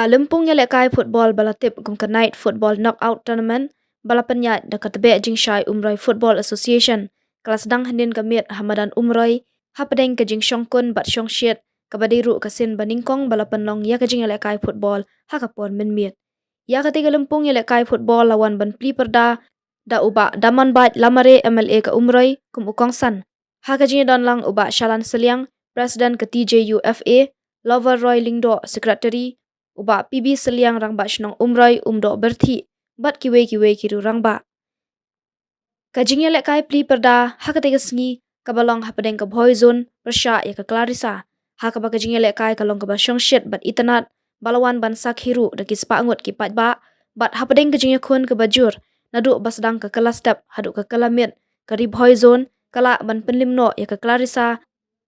Lempung ya lekai football balatip gum ka night football knockout tournament balapan ya da katbe jing Shai Umroi Football Association kelas dang handin ka miet Madan Umroi hapadeng ka jing Shongkun bat Shongshit kabadiru kasin baningkong balapan long ya ka jing ya lekai football Haka pon min miet ya katiga lempung ya lekai football lawan ban pli perda da uba daman bat lamare MLA ka Umroi kum ukong san Haka jing don lang uba Shalan Seliang President ke TJUFA Lover Roy Lingdo Secretary uba PB Seliang rang ba shnong Umroi umdo berthi bat kiwe kiru rang ba kajingya lekai pli perda Haka Sngi kabalong hapadeng ka Bhoi zone Persha Ïaka Clarissa Haka ba kajingya lekai kalong ka ba Shongshit bat itanat balawan ban sak hiru da kispa angut ki pat ba bat hapadeng kajingya khun ka bajur nadu basdang ka kala step hadu ka kala miet kari Bhoi zone kala ban Pynliem no Ïaka Clarissa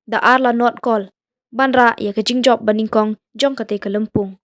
da arla not call banra Ïaka jingjob baningkong jong kate ka lempung